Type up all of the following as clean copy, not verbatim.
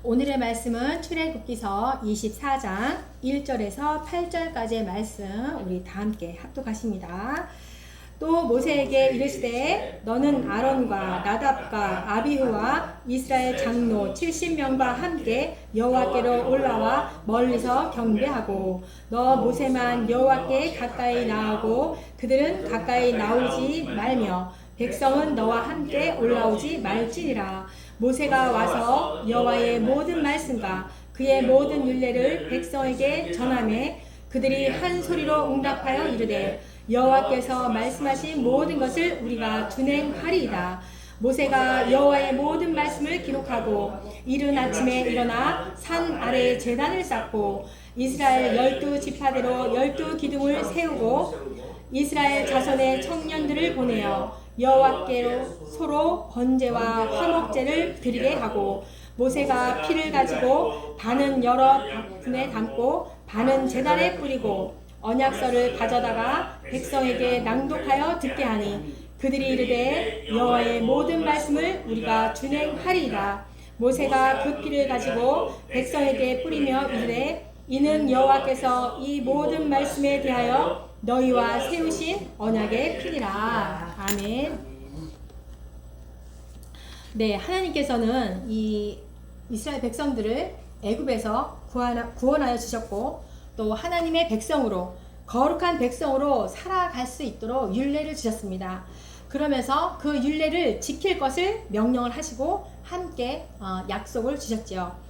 오늘의 말씀은 출애굽기서 24장 1절에서 8절까지의 말씀 우리 다 함께 합독하십니다. 또 모세에게 이르시되 너는 아론과 나답과 아비후와 이스라엘 장로 70명과 함께 여호와께로 올라와 멀리서 경배하고 너 모세만 여호와께 가까이 나오고 그들은 가까이 나오지 말며 백성은 너와 함께 올라오지 말지니라. 모세가 와서 여호와의 모든 말씀과 그의 모든 율례를 백성에게 전하매 그들이 한 소리로 응답하여 이르되 여호와께서 말씀하신 모든 것을 우리가 준행하리이다. 모세가 여호와의 모든 말씀을 기록하고 이른 아침에 일어나 산 아래에 제단을 쌓고 이스라엘 12지파대로 12기둥을 세우고 이스라엘 자손의 청년들을 보내어 여호와께로 서로 번제와 화목제를 드리게 하고 모세가 피를 가지고 반은 여러 바구니에 담고 반은 제단에 뿌리고 언약서를 가져다가 백성에게 낭독하여 듣게 하니 그들이 이르되 여호와의 모든 말씀을 우리가 준행하리이다. 모세가 그 피를 가지고 백성에게 뿌리며 이르되 이는 여호와께서 이 모든 말씀에 대하여 너희와 세우신 언약의 피니라. 아멘. 네, 하나님께서는 이 이스라엘 백성들을 애굽에서 구원하여 주셨고 또 하나님의 백성으로 거룩한 백성으로 살아갈 수 있도록 율례를 주셨습니다. 그러면서 그 율례를 지킬 것을 명령을 하시고 함께 약속을 주셨지요.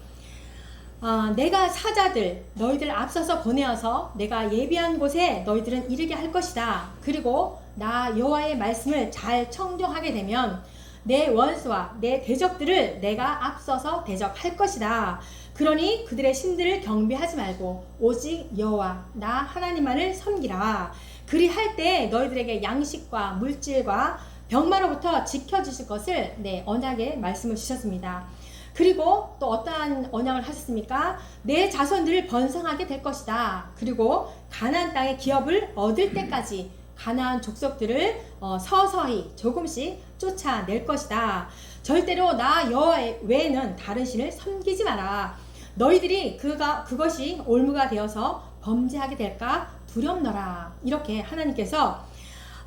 내가 사자들 너희들 앞서서 보내어서 내가 예비한 곳에 너희들은 이르게 할 것이다. 그리고 나 여호와의 말씀을 잘 청종하게 되면 내 원수와 내 대적들을 내가 앞서서 대적할 것이다. 그러니 그들의 신들을 경배하지 말고 오직 여호와 나 하나님만을 섬기라. 그리할 때 너희들에게 양식과 물질과 병마로부터 지켜주실 것을 언약의 말씀을 주셨습니다. 그리고 또 어떠한 언약을 하셨습니까? 내 자손들을 번성하게 될 것이다. 그리고 가나안 땅의 기업을 얻을 때까지 가나안 족속들을 서서히 조금씩 쫓아낼 것이다. 절대로 나 여호와 외에는 다른 신을 섬기지 마라. 너희들이 그것이 올무가 되어서 범죄하게 될까 두렵노라. 이렇게 하나님께서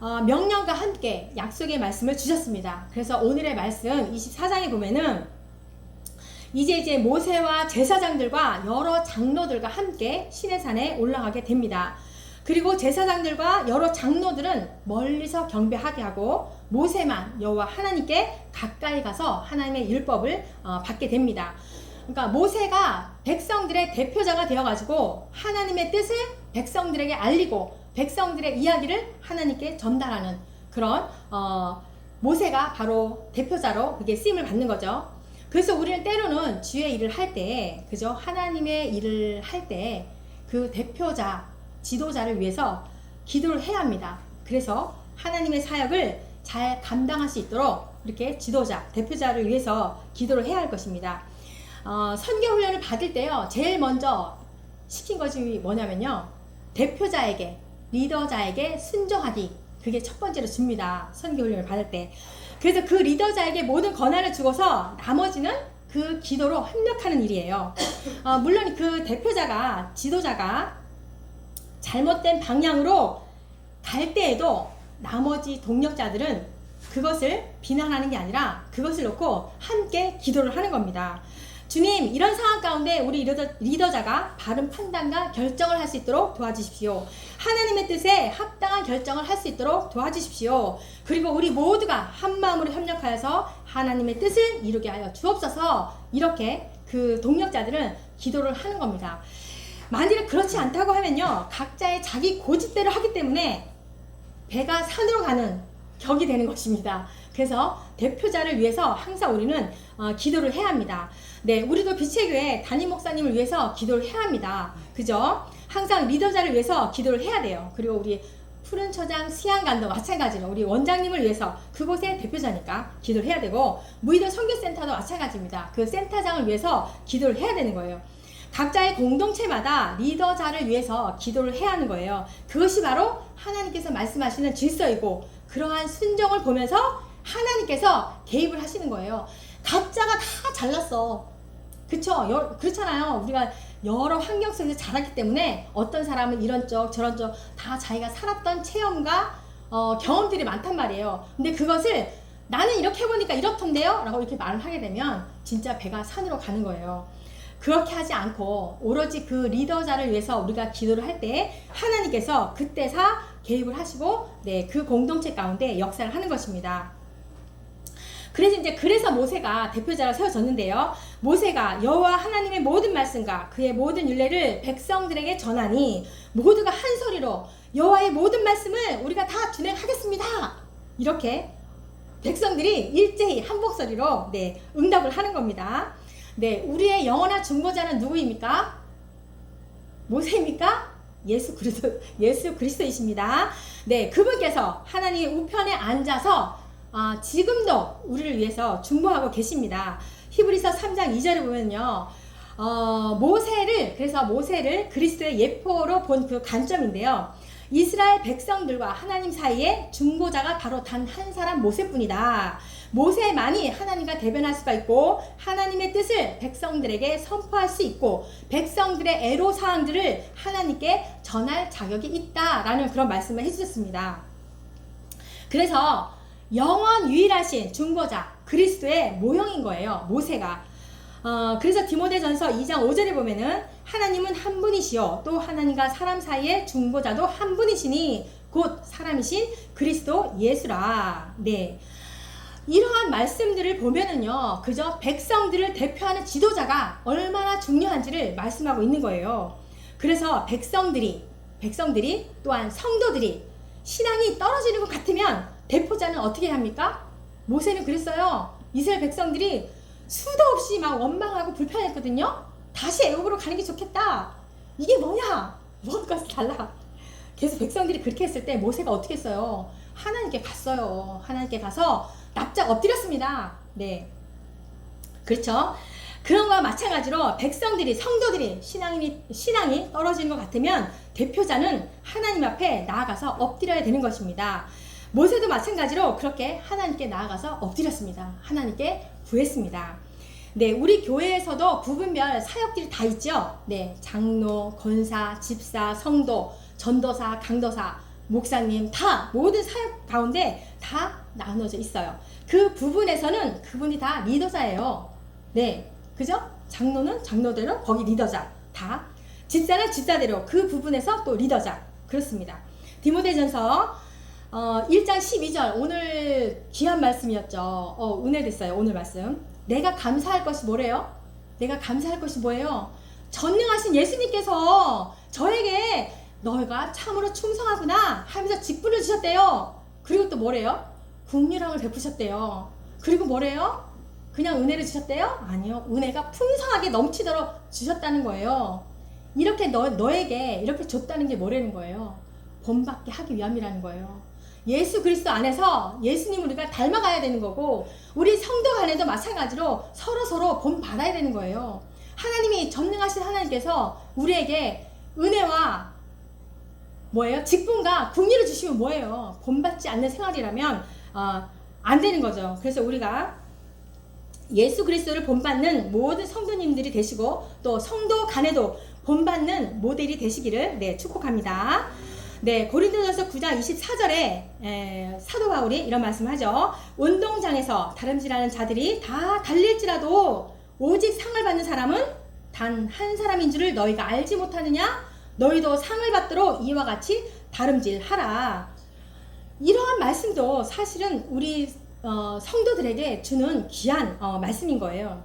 명령과 함께 약속의 말씀을 주셨습니다. 그래서 오늘의 말씀 24장에 보면은 이제 모세와 제사장들과 여러 장로들과 함께 시내산에 올라가게 됩니다. 그리고 제사장들과 여러 장로들은 멀리서 경배하게 하고 모세만 여호와 하나님께 가까이 가서 하나님의 율법을 받게 됩니다. 그러니까 모세가 백성들의 대표자가 되어가지고 하나님의 뜻을 백성들에게 알리고 백성들의 이야기를 하나님께 전달하는 그런 모세가 바로 대표자로 그게 쓰임을 받는 거죠. 그래서 우리는 때로는 주의 일을 할 때, 그죠? 하나님의 일을 할 때 그 대표자, 지도자를 위해서 기도를 해야 합니다. 그래서 하나님의 사역을 잘 감당할 수 있도록 이렇게 지도자, 대표자를 위해서 기도를 해야 할 것입니다. 선교 훈련을 받을 때요, 제일 먼저 시킨 것이 뭐냐면요, 대표자에게, 리더자에게 순종하기. 그게 첫 번째로 줍니다. 선교 훈련을 받을 때. 그래서 그 리더자에게 모든 권한을 주고서 나머지는 그 기도로 협력하는 일이에요. 물론 그 대표자가, 지도자가 잘못된 방향으로 갈 때에도 나머지 동력자들은 그것을 비난하는 게 아니라 그것을 놓고 함께 기도를 하는 겁니다. 주님, 이런 상황 가운데 우리 리더자가 바른 판단과 결정을 할 수 있도록 도와주십시오. 하나님의 뜻에 합당한 결정을 할 수 있도록 도와주십시오. 그리고 우리 모두가 한 마음으로 협력하여서 하나님의 뜻을 이루게 하여 주옵소서. 이렇게 그 동력자들은 기도를 하는 겁니다. 만일에 그렇지 않다고 하면요, 각자의 자기 고집대로 하기 때문에 배가 산으로 가는 격이 되는 것입니다. 그래서 대표자를 위해서 항상 우리는 기도를 해야 합니다. 네, 우리도 빛의 교회 담임 목사님을 위해서 기도를 해야 합니다. 그죠? 항상 리더자를 위해서 기도를 해야 돼요. 그리고 우리 푸른 처장 시안관도 마찬가지로 우리 원장님을 위해서 그곳의 대표자니까 기도를 해야 되고 무의도 선교센터도 마찬가지입니다. 그 센터장을 위해서 기도를 해야 되는 거예요. 각자의 공동체마다 리더자를 위해서 기도를 해야 하는 거예요. 그것이 바로 하나님께서 말씀하시는 질서이고 그러한 순종을 보면서 하나님께서 개입을 하시는 거예요. 각자가 다 잘났어. 그쵸? 그렇잖아요. 우리가 여러 환경 속에서 자랐기 때문에 어떤 사람은 이런 쪽 저런 쪽 다 자기가 살았던 체험과 경험들이 많단 말이에요. 근데 그것을 나는 이렇게 해보니까 이렇던데요? 라고 이렇게 말을 하게 되면 진짜 배가 산으로 가는 거예요. 그렇게 하지 않고 오로지 그 리더자를 위해서 우리가 기도를 할 때 하나님께서 그때사 개입을 하시고 네, 그 공동체 가운데 역사를 하는 것입니다. 그래서 모세가 대표자로 세워졌는데요. 모세가 여호와 하나님의 모든 말씀과 그의 모든 율례를 백성들에게 전하니 모두가 한 소리로 여호와의 모든 말씀을 우리가 다 준행하겠습니다. 이렇게 백성들이 일제히 한 목소리로 네, 응답을 하는 겁니다. 네, 우리의 영원한 중보자는 누구입니까? 모세입니까? 예수 그리스도이십니다. 네, 그분께서 하나님의 우편에 앉아서 지금도 우리를 위해서 중보하고 계십니다. 히브리서 3장 2절에 보면요. 그래서 모세를 그리스도의 예포로 본 그 관점인데요. 이스라엘 백성들과 하나님 사이에 중보자가 바로 단 한 사람 모세뿐이다. 모세만이 하나님과 대변할 수가 있고 하나님의 뜻을 백성들에게 선포할 수 있고 백성들의 애로사항들을 하나님께 전할 자격이 있다라는 그런 말씀을 해주셨습니다. 그래서 영원 유일하신 중보자 그리스도의 모형인 거예요. 모세가. 그래서 디모데전서 2장 5절에 보면은 하나님은 한 분이시요 또 하나님과 사람 사이의 중보자도 한 분이시니 곧 사람이신 그리스도 예수라. 네. 이러한 말씀들을 보면은요, 그저 백성들을 대표하는 지도자가 얼마나 중요한지를 말씀하고 있는 거예요. 그래서 백성들이 또한 성도들이 신앙이 떨어지는 것 같으면 대표자는 어떻게 합니까? 모세는 그랬어요. 이스라엘 백성들이 수도 없이 막 원망하고 불편했거든요. 다시 애굽으로 가는 게 좋겠다. 이게 뭐냐? 무엇과는 달라. 그래서 백성들이 그렇게 했을 때 모세가 어떻게 했어요? 하나님께 갔어요. 하나님께 가서 납작 엎드렸습니다. 네. 그렇죠? 그런 거와 마찬가지로 백성들이, 성도들이 신앙이 떨어지는 것 같으면 대표자는 하나님 앞에 나아가서 엎드려야 되는 것입니다. 모세도 마찬가지로 그렇게 하나님께 나아가서 엎드렸습니다. 하나님께 구했습니다. 네, 우리 교회에서도 구분별 사역들이 다 있죠. 네, 장로, 권사, 집사, 성도, 전도사, 강도사, 목사님 다 모든 사역 가운데 다 나눠져 있어요. 그 부분에서는 그분이 다 리더자예요. 네, 그죠? 장로는 장로대로 거기 리더자 다. 집사는 집사대로 그 부분에서 또 리더자. 그렇습니다. 디모데전서 1장 12절 오늘 귀한 말씀이었죠. 은혜됐어요. 오늘 말씀. 내가 감사할 것이 뭐래요? 내가 감사할 것이 뭐예요? 전능하신 예수님께서 저에게 너희가 참으로 충성하구나 하면서 직분을 주셨대요. 그리고 또 뭐래요? 긍휼함을 베푸셨대요. 그리고 뭐래요? 그냥 은혜를 주셨대요? 아니요. 은혜가 풍성하게 넘치도록 주셨다는 거예요. 이렇게 너에게 이렇게 줬다는 게 뭐라는 거예요? 본받게 하기 위함이라는 거예요. 예수 그리스도 안에서 예수님을 우리가 닮아가야 되는 거고 우리 성도 간에도 마찬가지로 서로 본받아야 되는 거예요. 하나님이 전능하신 하나님께서 우리에게 은혜와 뭐예요? 직분과 긍휼을 주시면 뭐예요? 본받지 않는 생활이라면 안 되는 거죠. 그래서 우리가 예수 그리스도를 본받는 모든 성도님들이 되시고 또 성도 간에도 본받는 모델이 되시기를 축복합니다. 네, 고린도전서 9장 24절에 사도 바울이 이런 말씀을 하죠. 운동장에서 다름질하는 자들이 다 달릴지라도 오직 상을 받는 사람은 단 한 사람인 줄을 너희가 알지 못하느냐? 너희도 상을 받도록 이와 같이 다름질하라. 이러한 말씀도 사실은 우리 성도들에게 주는 귀한 말씀인 거예요.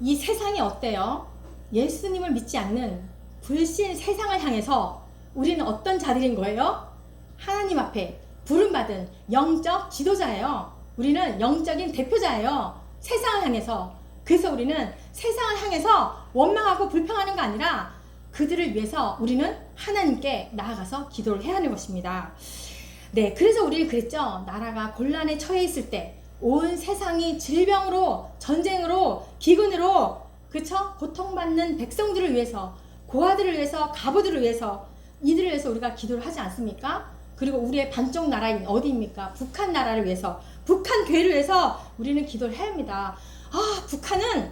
이 세상이 어때요? 예수님을 믿지 않는 불신 세상을 향해서 우리는 어떤 자들인 거예요? 하나님 앞에 부름받은 영적 지도자예요. 우리는 영적인 대표자예요. 세상을 향해서. 그래서 우리는 세상을 향해서 원망하고 불평하는 거 아니라 그들을 위해서 우리는 하나님께 나아가서 기도를 해야 하는 것입니다. 네, 그래서 우리는 그랬죠. 나라가 곤란에 처해 있을 때 온 세상이 질병으로, 전쟁으로, 기근으로 그쵸? 고통받는 백성들을 위해서, 고아들을 위해서, 가부들을 위해서, 이들을 위해서 우리가 기도를 하지 않습니까? 그리고 우리의 반쪽 나라인 어디입니까? 북한 나라를 위해서, 북한 교회를 위해서 우리는 기도를 해야 합니다. 북한은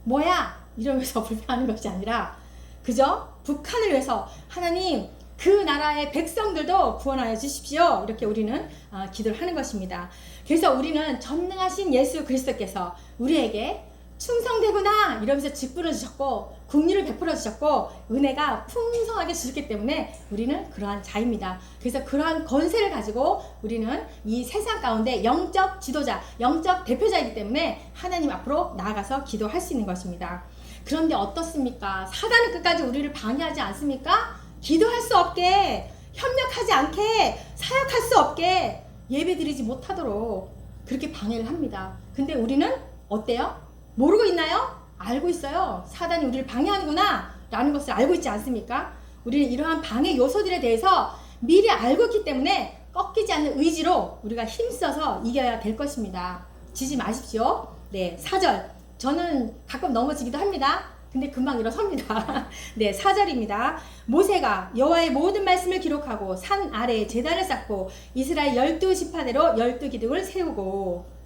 뭐야 이러면서 불평하는 것이 아니라 그저 북한을 위해서 하나님 그 나라의 백성들도 구원하여 주십시오. 이렇게 우리는 기도를 하는 것입니다. 그래서 우리는 전능하신 예수 그리스도께서 우리에게 충성되구나 이러면서 직분을 주셨고 국리를 베풀어 주셨고 은혜가 풍성하게 주셨기 때문에 우리는 그러한 자입니다. 그래서 그러한 권세를 가지고 우리는 이 세상 가운데 영적 지도자, 영적 대표자이기 때문에 하나님 앞으로 나아가서 기도할 수 있는 것입니다. 그런데 어떻습니까? 사단은 끝까지 우리를 방해하지 않습니까? 기도할 수 없게, 협력하지 않게, 사역할 수 없게, 예배드리지 못하도록 그렇게 방해를 합니다. 근데 우리는 어때요? 모르고 있나요? 알고 있어요. 사단이 우리를 방해하는구나 라는 것을 알고 있지 않습니까? 우리는 이러한 방해 요소들에 대해서 미리 알고 있기 때문에 꺾이지 않는 의지로 우리가 힘써서 이겨야 될 것입니다. 지지 마십시오. 네, 4절. 저는 가끔 넘어지기도 합니다. 근데 금방 일어섭니다. 네, 4절입니다. 모세가 여호와의 모든 말씀을 기록하고 산 아래에 제단을 쌓고 이스라엘 12지파대로 12기둥을 세우고.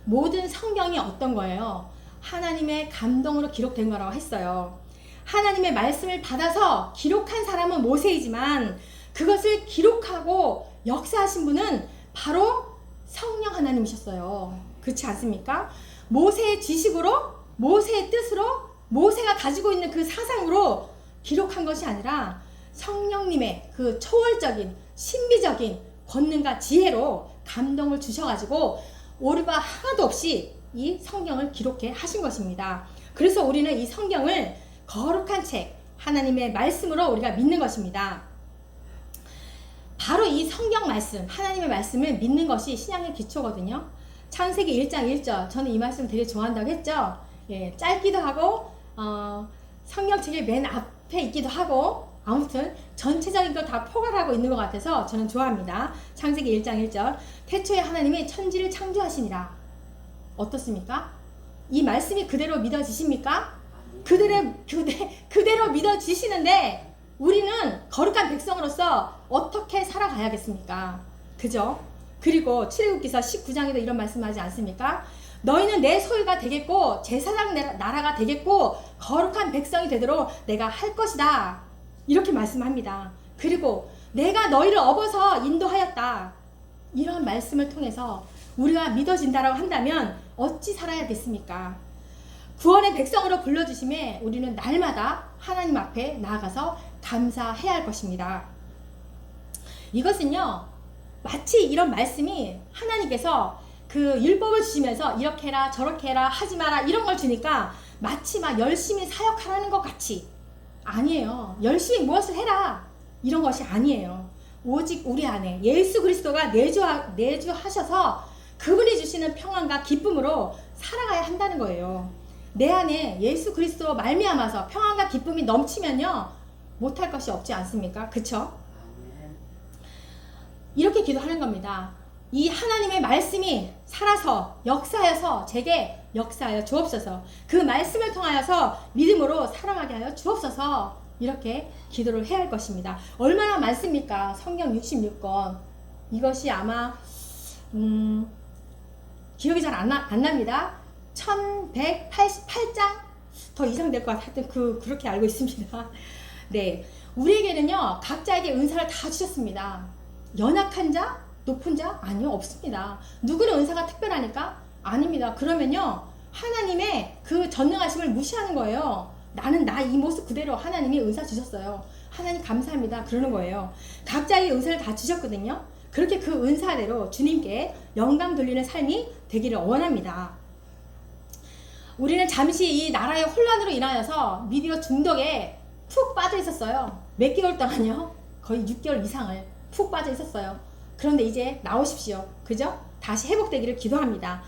모든 성경이 어떤 거예요? 하나님의 감동으로 기록된 거라고 했어요. 하나님의 말씀을 받아서 기록한 사람은 모세이지만 그것을 기록하고 역사하신 분은 바로 성령 하나님이셨어요. 그렇지 않습니까? 모세의 지식으로, 모세의 뜻으로, 모세가 가지고 있는 그 사상으로 기록한 것이 아니라 성령님의 그 초월적인 신비적인 권능과 지혜로 감동을 주셔가지고 오류가 하나도 없이 이 성경을 기록해 하신 것입니다. 그래서 우리는 이 성경을 거룩한 책, 하나님의 말씀으로 우리가 믿는 것입니다. 바로 이 성경 말씀, 하나님의 말씀을 믿는 것이 신앙의 기초거든요. 창세기 1장 1절, 저는 이 말씀 되게 좋아한다고 했죠. 예, 짧기도 하고 성경책의 맨 앞에 있기도 하고 아무튼 전체적인 걸 다 포괄하고 있는 것 같아서 저는 좋아합니다. 창세기 1장 1절, 태초에 하나님이 천지를 창조하시니라. 어떻습니까? 이 말씀이 그대로 믿어지십니까? 그대로 믿어지시는데 우리는 거룩한 백성으로서 어떻게 살아가야겠습니까? 그죠? 그리고 출애굽기서 19장에도 이런 말씀하지 않습니까? 너희는 내 소유가 되겠고 제사장 나라가 되겠고 거룩한 백성이 되도록 내가 할 것이다. 이렇게 말씀합니다. 그리고 내가 너희를 업어서 인도하였다. 이런 말씀을 통해서 우리가 믿어진다라고 한다면 어찌 살아야겠습니까? 구원의 백성으로 불러주심에 우리는 날마다 하나님 앞에 나아가서 감사해야 할 것입니다. 이것은요, 마치 이런 말씀이 하나님께서 그 율법을 주시면서 이렇게 해라 저렇게 해라 하지 마라 이런 걸 주니까 마치 막 열심히 사역하라는 것 같이, 아니에요. 열심히 무엇을 해라 이런 것이 아니에요. 오직 우리 안에 예수 그리스도가 내주하셔서 그분이 주시는 평안과 기쁨으로 살아가야 한다는 거예요. 내 안에 예수 그리스도 말미암아서 평안과 기쁨이 넘치면요 못할 것이 없지 않습니까? 그쵸? 이렇게 기도하는 겁니다. 이 하나님의 말씀이 살아서 역사하여서 제게 역사하여 주옵소서. 그 말씀을 통하여서 믿음으로 살아가게 하여 주옵소서. 이렇게 기도를 해야 할 것입니다. 얼마나 많습니까? 성경 66권. 이것이 아마 기억이 잘 안 납니다. 1188장 더 이상 될 것 같아. 하여튼 그렇게 알고 있습니다. 네, 우리에게는요 각자에게 은사를 다 주셨습니다. 연약한 자, 높은 자? 아니요, 없습니다. 누구는 은사가 특별하니까? 아닙니다. 그러면요 하나님의 그 전능하심을 무시하는 거예요. 나는 나 이 모습 그대로 하나님이 은사 주셨어요. 하나님 감사합니다. 그러는 거예요. 각자의 은사를 다 주셨거든요. 그렇게 그 은사대로 주님께 영광 돌리는 삶이 되기를 원합니다. 우리는 잠시 이 나라의 혼란으로 인하여서 미디어 중독에 푹 빠져 있었어요. 몇 개월 동안요. 거의 6개월 이상을 푹 빠져 있었어요. 그런데 이제 나오십시오. 그죠? 다시 회복되기를 기도합니다.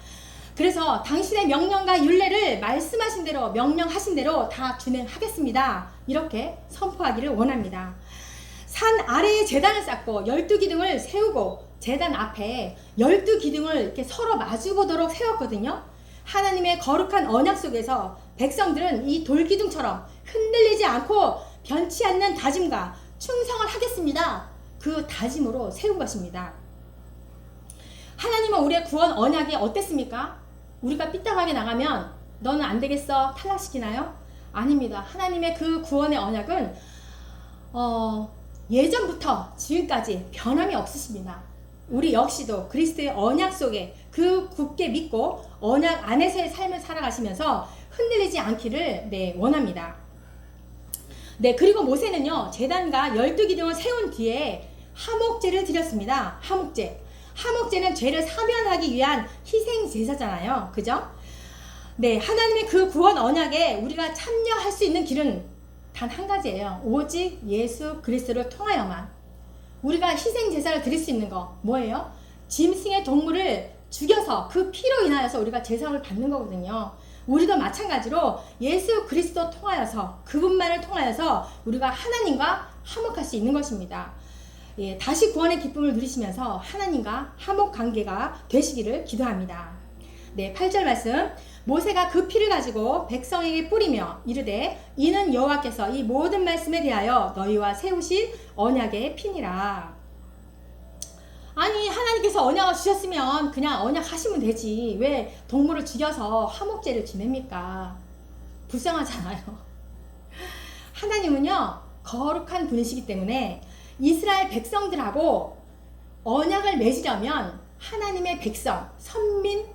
그래서 당신의 명령과 율례를 말씀하신 대로 명령하신 대로 다 준행하겠습니다. 이렇게 선포하기를 원합니다. 산 아래에 제단을 쌓고 12기둥을 세우고 제단 앞에 12기둥을 이렇게 서로 마주보도록 세웠거든요. 하나님의 거룩한 언약 속에서 백성들은 이 돌기둥처럼 흔들리지 않고 변치 않는 다짐과 충성을 하겠습니다. 그 다짐으로 세운 것입니다. 하나님은 우리의 구원 언약이 어땠습니까? 우리가 삐딱하게 나가면 너는 안 되겠어 탈락시키나요? 아닙니다. 하나님의 그 구원의 언약은 예전부터 지금까지 변함이 없으십니다. 우리 역시도 그리스도의 언약 속에 그 굳게 믿고 언약 안에서의 삶을 살아가시면서 흔들리지 않기를 원합니다. 그리고 모세는요 제단과 12기둥을 세운 뒤에 화목제를 드렸습니다. 화목제는 죄를 사면하기 위한 희생 제사잖아요. 그죠? 하나님의 그 구원 언약에 우리가 참여할 수 있는 길은 단 한 가지예요. 오직 예수 그리스도를 통하여만. 우리가 희생 제사를 드릴 수 있는 거 뭐예요? 짐승의 동물을 죽여서 그 피로 인하여서 우리가 제사를 받는 거거든요. 우리도 마찬가지로 예수 그리스도 통하여서 그분만을 통하여서 우리가 하나님과 화목할 수 있는 것입니다. 다시 구원의 기쁨을 누리시면서 하나님과 화목 관계가 되시기를 기도합니다. 8절 말씀. 모세가 그 피를 가지고 백성에게 뿌리며 이르되 이는 여호와께서 이 모든 말씀에 대하여 너희와 세우신 언약의 피니라. 아니 하나님께서 언약을 주셨으면 그냥 언약하시면 되지 왜 동물을 죽여서 화목제를 지냅니까? 불쌍하잖아요. 하나님은요 거룩한 분이시기 때문에 이스라엘 백성들하고 언약을 맺으려면 하나님의 백성 선민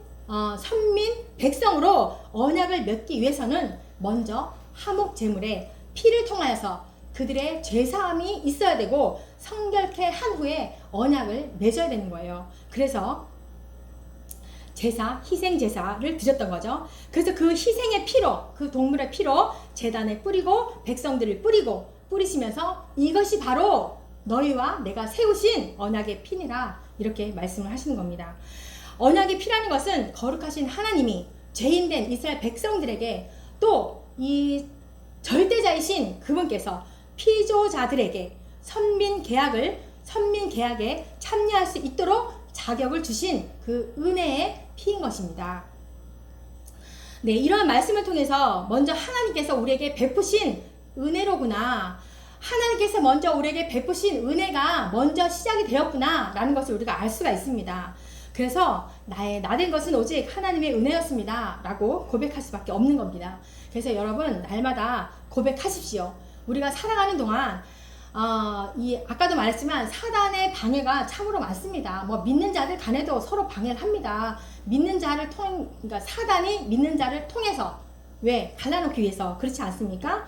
백성으로 언약을 맺기 위해서는 먼저 화목 제물에 피를 통하여서 그들의 죄사함이 있어야 되고 성결케 한 후에 언약을 맺어야 되는 거예요. 그래서 희생 제사를 드렸던 거죠. 그래서 그 희생의 피로, 그 동물의 피로 제단에 뿌리고 백성들을 뿌리시면서 이것이 바로 너희와 내가 세우신 언약의 피니라 이렇게 말씀을 하시는 겁니다. 언약이 피라는 것은 거룩하신 하나님이 죄인된 이스라엘 백성들에게 또 이 절대자이신 그분께서 피조자들에게 선민 계약에 참여할 수 있도록 자격을 주신 그 은혜의 피인 것입니다. 이러한 말씀을 통해서 먼저 하나님께서 우리에게 베푸신 은혜로구나. 하나님께서 먼저 우리에게 베푸신 은혜가 먼저 시작이 되었구나 라는 것을 우리가 알 수가 있습니다. 그래서 나된 것은 오직 하나님의 은혜였습니다 라고 고백할 수밖에 없는 겁니다. 그래서 여러분 날마다 고백하십시오. 우리가 살아가는 동안 아까도 말했지만 사단의 방해가 참으로 많습니다. 믿는 자들 간에도 서로 방해를 합니다. 그러니까 사단이 믿는 자를 통해서 왜? 갈라놓기 위해서. 그렇지 않습니까?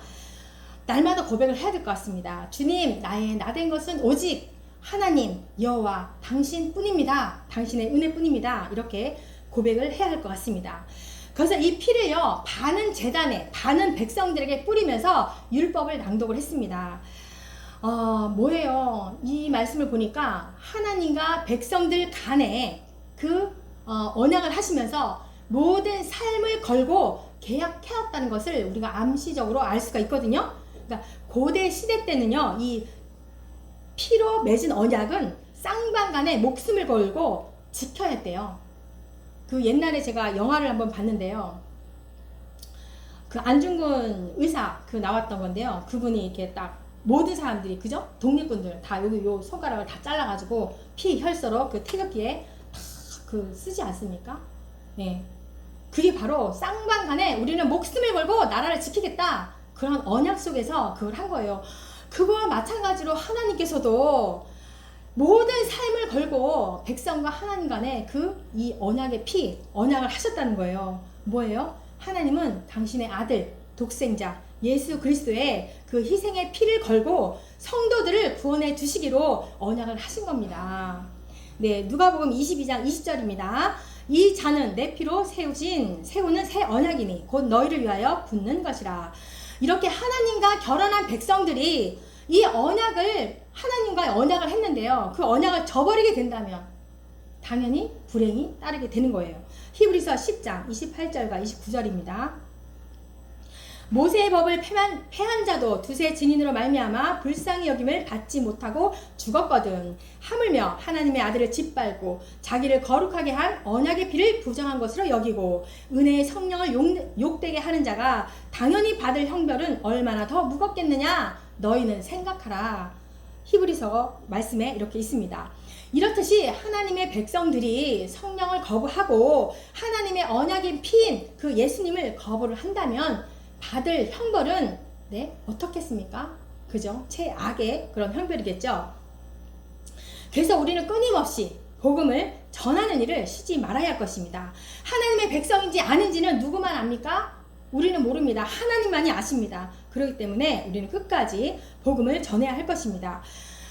날마다 고백을 해야 될 것 같습니다. 주님, 나된 것은 오직 하나님, 여호와, 당신뿐입니다. 당신의 은혜뿐입니다. 이렇게 고백을 해야 할 것 같습니다. 그래서 이 피를요, 반은 제단에, 반은 백성들에게 뿌리면서 율법을 낭독을 했습니다. 뭐예요? 이 말씀을 보니까 하나님과 백성들 간에 언약을 하시면서 모든 삶을 걸고 계약해왔다는 것을 우리가 암시적으로 알 수가 있거든요. 그러니까 고대 시대 때는요, 이 피로 맺은 언약은 쌍방간에 목숨을 걸고 지켜야 했대요. 옛날에 제가 영화를 한번 봤는데요. 안중근 의사 나왔던 건데요. 그분이 이렇게 딱 모든 사람들이 그죠? 독립군들 다 여기 요 손가락을 다 잘라가지고 피 혈서로 태극기에 다 쓰지 않습니까? 그게 바로 쌍방간에 우리는 목숨을 걸고 나라를 지키겠다. 그런 언약 속에서 그걸 한 거예요. 그거와 마찬가지로 하나님께서도 모든 삶을 걸고 백성과 하나님 간에 이 언약의 언약을 하셨다는 거예요. 뭐예요? 하나님은 당신의 아들, 독생자, 예수 그리스도의 희생의 피를 걸고 성도들을 구원해 주시기로 언약을 하신 겁니다. 누가복음 22장 20절입니다. 이 자는 내 피로 세우는 새 언약이니 곧 너희를 위하여 굳는 것이라. 이렇게 하나님과 결혼한 백성들이 이 하나님과 언약을 했는데요. 그 언약을 저버리게 된다면 당연히 불행이 따르게 되는 거예요. 히브리서 10장 28절과 29절입니다. 모세의 법을 패한 자도 두세 증인으로 말미암아 불쌍히 여김을 받지 못하고 죽었거든. 하물며 하나님의 아들을 짓밟고 자기를 거룩하게 한 언약의 피를 부정한 것으로 여기고 은혜의 성령을 욕되게 하는 자가 당연히 받을 형벌은 얼마나 더 무겁겠느냐 너희는 생각하라. 히브리서 말씀에 이렇게 있습니다. 이렇듯이 하나님의 백성들이 성령을 거부하고 하나님의 언약인 피인 그 예수님을 거부를 한다면 받을 형벌은 어떻겠습니까? 그죠? 최악의 그런 형벌이겠죠. 그래서 우리는 끊임없이 복음을 전하는 일을 쉬지 말아야 할 것입니다. 하나님의 백성인지 아닌지는 누구만 압니까? 우리는 모릅니다. 하나님만이 아십니다. 그렇기 때문에 우리는 끝까지 복음을 전해야 할 것입니다.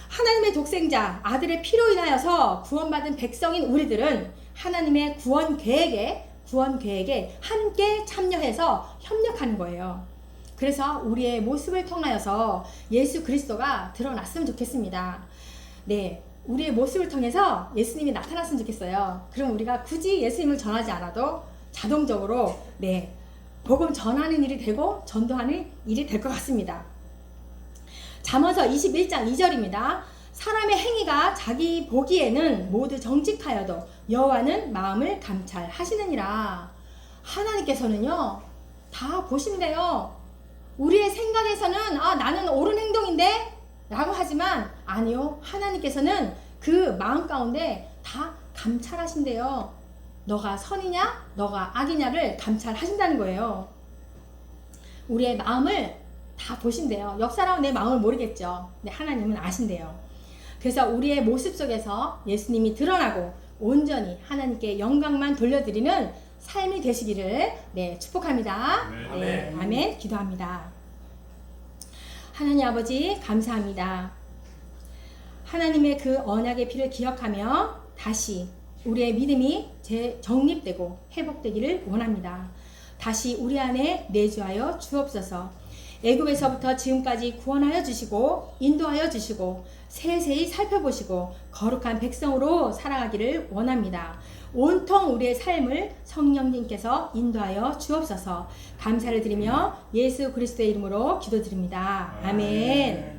하나님의 독생자 아들의 피로 인하여서 구원받은 백성인 우리들은 하나님의 구원 계획에 함께 참여해서 협력하는 거예요. 그래서 우리의 모습을 통하여서 예수 그리스도가 드러났으면 좋겠습니다. 우리의 모습을 통해서 예수님이 나타났으면 좋겠어요. 그럼 우리가 굳이 예수님을 전하지 않아도 자동적으로 복음 전하는 일이 되고 전도하는 일이 될 것 같습니다. 잠언서 21장 2절입니다. 사람의 행위가 자기 보기에는 모두 정직하여도 여호와는 마음을 감찰하시느니라. 하나님께서는요 다 보신대요. 우리의 생각에서는 나는 옳은 행동인데 라고 하지만 아니요, 하나님께서는 그 마음 가운데 다 감찰하신대요. 너가 선이냐 너가 악이냐를 감찰하신다는 거예요. 우리의 마음을 다 보신대요. 옆 사람은 내 마음을 모르겠죠. 근데 하나님은 아신대요. 그래서 우리의 모습 속에서 예수님이 드러나고 온전히 하나님께 영광만 돌려드리는 삶이 되시기를 축복합니다. 아멘. 기도합니다. 하나님 아버지 감사합니다. 하나님의 그 언약의 피를 기억하며 다시 우리의 믿음이 재정립되고 회복되기를 원합니다. 다시 우리 안에 내주하여 주옵소서. 애굽에서부터 지금까지 구원하여 주시고 인도하여 주시고 세세히 살펴보시고 거룩한 백성으로 살아가기를 원합니다. 온통 우리의 삶을 성령님께서 인도하여 주옵소서. 감사를 드리며 예수 그리스도의 이름으로 기도드립니다. 아멘.